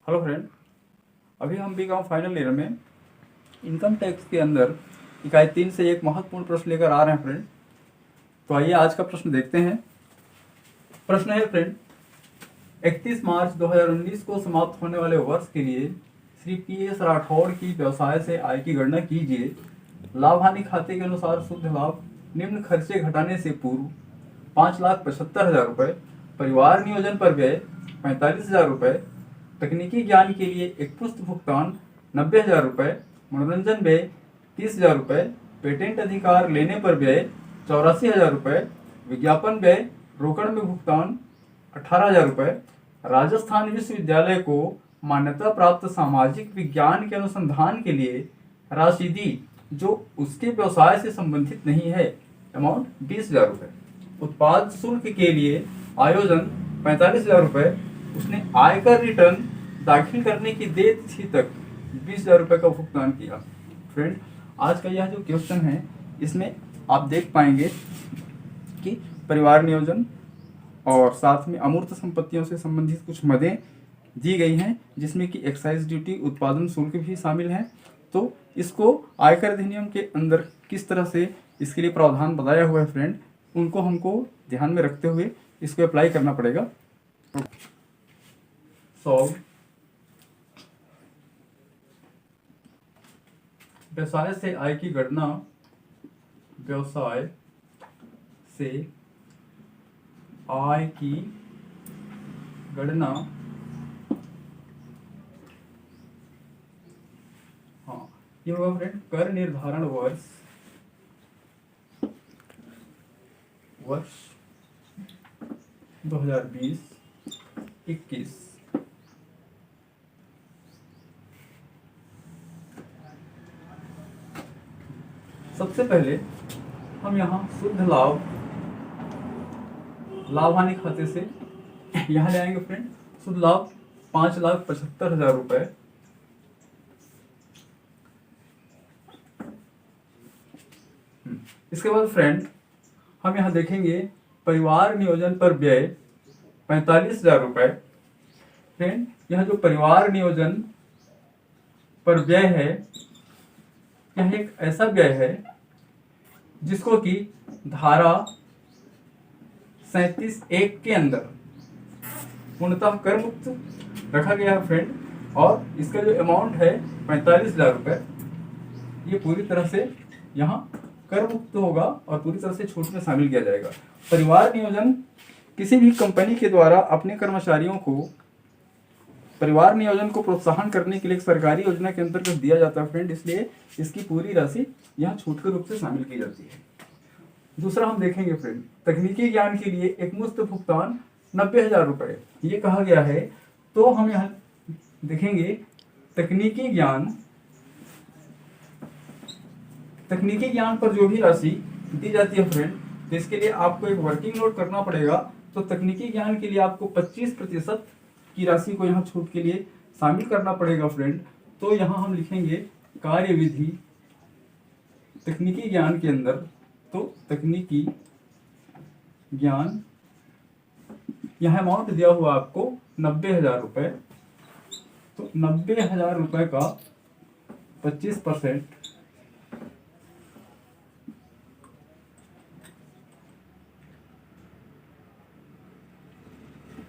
Hello friend, अभी हम BCom final year में इनकम टैक्स के अंदर इकाई 3 से एक महत्वपूर्ण प्रश्न लेकर आ रहे हैं फ्रेंड। तो आइए आज का प्रश्न देखते हैं। प्रश्न है फ्रेंड, 31 मार्च 2019 को समाप्त होने वाले वर्ष के लिए श्री PS राठौड़ की व्यवसाय से आय की गणना कीजिए। लाभ हानि खाते के अनुसार शुद्ध लाभ निम्न खर्चे घटाने से पूर्व 5,75,000 रुपये, परिवार नियोजन पर व्यय 45,000 रुपये, तकनीकी ज्ञान के लिए एक पुस्त भुगतान 90,000 रुपये, मनोरंजन व्यय 30,000 रुपये, पेटेंट अधिकार लेने पर व्यय 84,000 रुपये, विज्ञापन व्यय रोकड़ में भुगतान 18,000 रुपये, राजस्थान विश्वविद्यालय को मान्यता प्राप्त सामाजिक विज्ञान के अनुसंधान के लिए राशि दी जो उसके व्यवसाय से संबंधित नहीं है, अमाउंट 20,000 रुपये। उत्पाद शुल्क के लिए आयोजन 45,000 रुपये, उसने आयकर रिटर्न दाखिल करने की देय तिथि तक 20,000 रुपये का भुगतान किया। फ्रेंड, आज का यह जो क्वेश्चन है इसमें आप देख पाएंगे कि परिवार नियोजन और साथ में अमूर्त संपत्तियों से संबंधित कुछ मदें दी गई हैं, जिसमें कि एक्साइज ड्यूटी, उत्पादन शुल्क भी शामिल हैं। तो इसको आयकर अधिनियम के अंदर किस तरह से इसके लिए प्रावधान बताया हुआ है फ्रेंड, उनको हमको ध्यान में रखते हुए इसको अप्लाई करना पड़ेगा। सॉल्व। व्यवसाय से आय की गणना, व्यवसाय से आय की गणना, हाँ ये होगा फ्रेंड कर निर्धारण वर्ष 2020-21। सबसे पहले हम यहाँ शुद्ध लाभ हानि खाते से यहाँ ले आएंगे फ्रेंड। शुद्ध लाभ 5,75,000 रुपये, इसके बाद फ्रेंड हम यहाँ देखेंगे परिवार नियोजन पर व्यय 45,000 रुपये। फ्रेंड, यह जो परिवार नियोजन पर व्यय है यह एक ऐसा व्यय है जिसको कि धारा 37(1) के अंदर पूर्णतः कर मुक्त रखा गया है फ्रेंड, और इसका जो अमाउंट है 45,000 रुपये, ये पूरी तरह से यहाँ कर मुक्त होगा और पूरी तरह से छूट में शामिल किया जाएगा। परिवार नियोजन किसी भी कंपनी के द्वारा अपने कर्मचारियों को परिवार नियोजन को प्रोत्साहन करने के लिए एक सरकारी योजना के अंतर्गत दिया जाता है फ्रेंड, इसलिए इसकी पूरी राशि यहाँ छूट के रूप से शामिल की जाती है। दूसरा हम देखेंगे फ्रेंड, तकनीकी ज्ञान के लिए एक मुफ्त भुगतान 90,000 रुपये, ये कहा गया है। तो हम यहाँ देखेंगे तकनीकी ज्ञान पर जो भी राशि दी जाती है फ्रेंड, तो इसके लिए आपको एक वर्किंग नोट करना पड़ेगा। तो तकनीकी ज्ञान के लिए आपको 25% की राशि को यहाँ छूट के लिए शामिल करना पड़ेगा फ्रेंड। तो यहाँ हम लिखेंगे कार्यविधि तकनीकी ज्ञान के अंदर, तो तकनीकी ज्ञान यहाँ अमाउंट दिया हुआ आपको 90,000 रुपये। तो 90,000 रुपये का 25%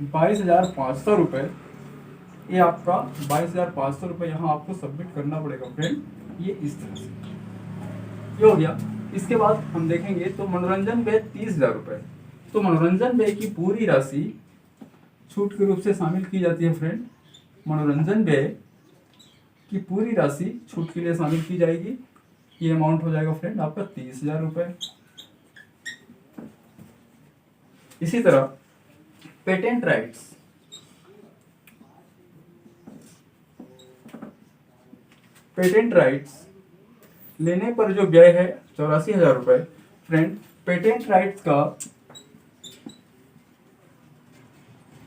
22,500 रुपये, ये आपका 22,500 रुपये यहाँ आपको सबमिट करना पड़ेगा फ्रेंड। ये इस तरह से ये हो गया। इसके बाद हम देखेंगे तो मनोरंजन व्यय 30,000 रुपये। तो मनोरंजन व्यय की पूरी राशि छूट के रूप से शामिल की जाती है फ्रेंड। मनोरंजन व्यय की पूरी राशि छूट के लिए शामिल की जाएगी। ये अमाउंट हो जाएगा फ्रेंड आपका 30,000 रुपये। इसी तरह पेटेंट राइट्स लेने पर जो व्यय है 84,000 रुपये। फ्रेंड, पेटेंट राइट्स का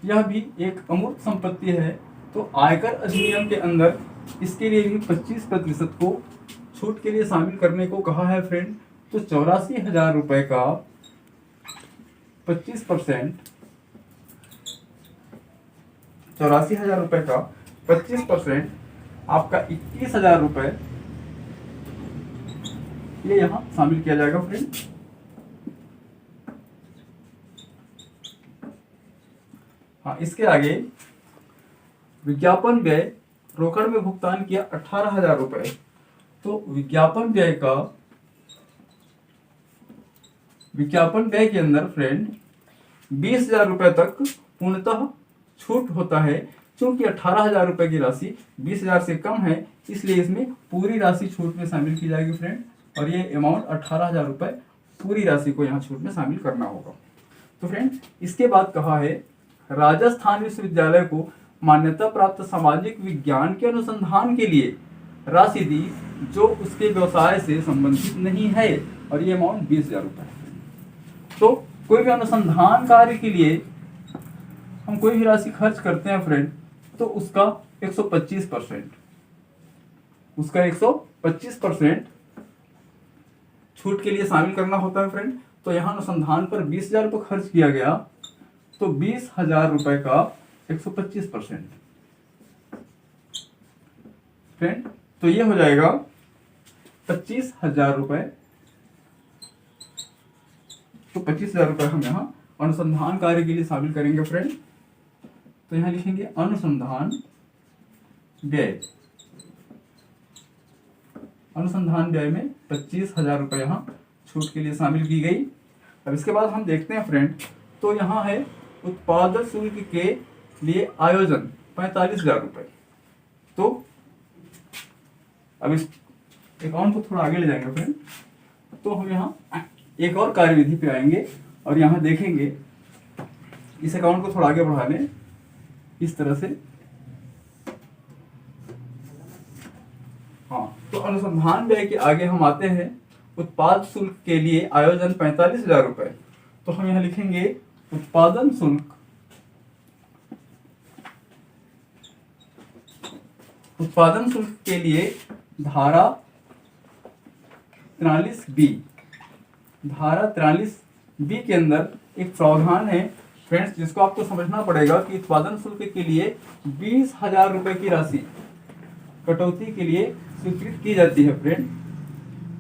यह भी एक अमूर्त संपत्ति है, तो आयकर अधिनियम के अंदर इसके लिए भी 25% को छूट के लिए शामिल करने को कहा है फ्रेंड। तो 84,000 रुपये का 25%, 84,000 रुपये का 25% आपका 21,000 रुपए ये यहाँ शामिल किया जाएगा फ्रेंड। हाँ, इसके आगे विज्ञापन व्यय रोकड़ में भुगतान किया 18,000 रुपए। तो विज्ञापन व्यय के अंदर फ्रेंड 20,000 रुपए तक पूर्णतः छूट होता है। क्योंकि 18,000 रुपए की राशि 20,000 से कम है, इसलिए इसमें पूरी राशि छूट में शामिल की जाएगी फ्रेंड। और ये अमाउंट 18,000 रुपए पूरी राशि को यहाँ छूट में शामिल करना होगा। तो फ्रेंड इसके बाद कहा है राजस्थान विश्वविद्यालय को मान्यता प्राप्त सामाजिक विज्ञान के अनुसंधान के लिए राशि दी जो उसके व्यवसाय से संबंधित नहीं है, और ये अमाउंट 20,000 रुपए है। तो कोई भी अनुसंधान कार्य के लिए हम कोई भी राशि खर्च करते हैं फ्रेंड, तो उसका 125% छूट के लिए शामिल करना होता है फ्रेंड। तो यहाँ अनुसंधान पर 20,000 रुपये खर्च किया गया, तो 20,000 रुपए का 125% फ्रेंड, तो ये हो जाएगा 25,000 रुपए। तो 25,000 रुपए हम यहाँ अनुसंधान कार्य के लिए शामिल करेंगे फ्रेंड। तो यहाँ लिखेंगे अनुसंधान व्यय। अनुसंधान व्यय में 25,000 रुपए यहाँ छूट के लिए शामिल की गई। अब इसके बाद हम देखते हैं फ्रेंड, तो यहाँ है उत्पादन शुल्क के लिए आयोजन 45,000 रुपए। तो अब इस अकाउंट को थोड़ा आगे ले जाएंगे फ्रेंड, तो हम यहाँ एक और कार्यविधि पे आएंगे और यहाँ देखेंगे इस अकाउंट को थोड़ा आगे बढ़ा लें इस तरह से। हाँ, तो अनुसंधान व्यय के आगे हम आते हैं उत्पाद शुल्क के लिए आयोजन 45,000 रुपए। तो हम यहाँ लिखेंगे उत्पादन शुल्क। उत्पादन शुल्क के लिए धारा 43B, धारा 43B के अंदर एक प्रावधान है फ्रेंड्स, जिसको आपको समझना पड़ेगा कि उत्पादन शुल्क के लिए 20,000 रुपए की राशि कटौती के लिए स्वीकृत की जाती है फ्रेंड।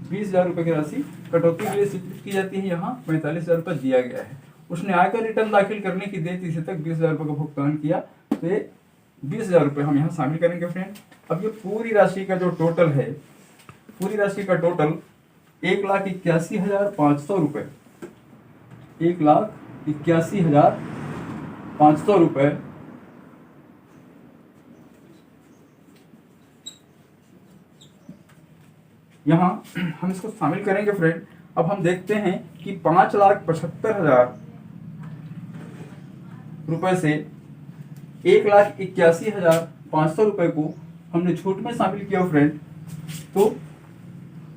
20,000 रुपए की राशि कटौती के लिए स्वीकृत की जाती है। यहाँ 45,000 रुपए दिया गया है। उसने आयकर रिटर्न दाखिल करने की देय तिथि तक 20,000 रुपए का भुगतान किया, तो ये 20,000 रुपए हम यहाँ शामिल करेंगे फ्रेंड। अब ये पूरी राशि का जो टोटल है, पूरी राशि का टोटल 1,81,500 रुपए, 1,81,500 रुपए यहाँ हम इसको शामिल करेंगे फ्रेंड। अब हम देखते हैं कि 5,75,000 रुपए से 1,81,500 रुपए को हमने छूट में शामिल किया फ्रेंड। तो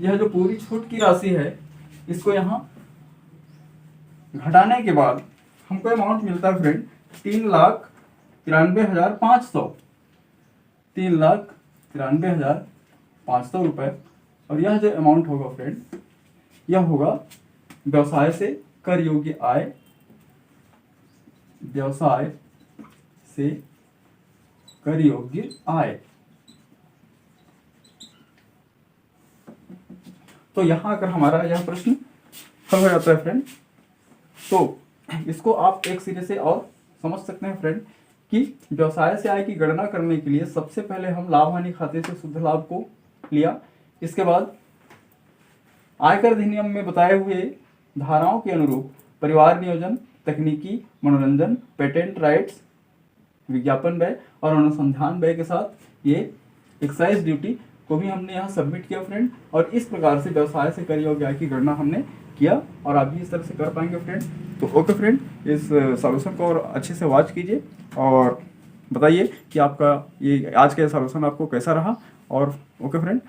यह जो पूरी छूट की राशि है, इसको यहाँ घटाने के बाद हमको अमाउंट मिलता है फ्रेंड 3,93,500, 3,93,500 रुपए। और यह जो अमाउंट होगा फ्रेंड, यह होगा व्यवसाय से कर योग्य आय, व्यवसाय से कर योग्य आय। तो यहाँ अगर हमारा यह प्रश्न हल हो जाता है फ्रेंड, तो इसको आप एक सिरे से और समझ सकते हैं फ्रेंड कि व्यवसाय से आय की गणना करने के लिए सबसे पहले हम लाभ हानि खाते से शुद्ध लाभ को लिया। इसके बाद आयकर अधिनियम में बताए हुए धाराओं के अनुरूप परिवार नियोजन, तकनीकी, मनोरंजन, पेटेंट राइट्स, विज्ञापन व्यय और अनुसंधान व्यय के साथ ये एक्साइज ड्यूटी को भी हमने यहाँ सबमिट किया फ्रेंड। और इस प्रकार से व्यवसाय से कर योग्य आय की गणना हमने किया, और आप भी इस तरह से कर पाएंगे फ्रेंड। तो ओके फ्रेंड, इस सॉल्यूशन को और अच्छे से वॉच कीजिए और बताइए कि आपका ये आज का सॉल्यूशन आपको कैसा रहा। और ओके फ्रेंड।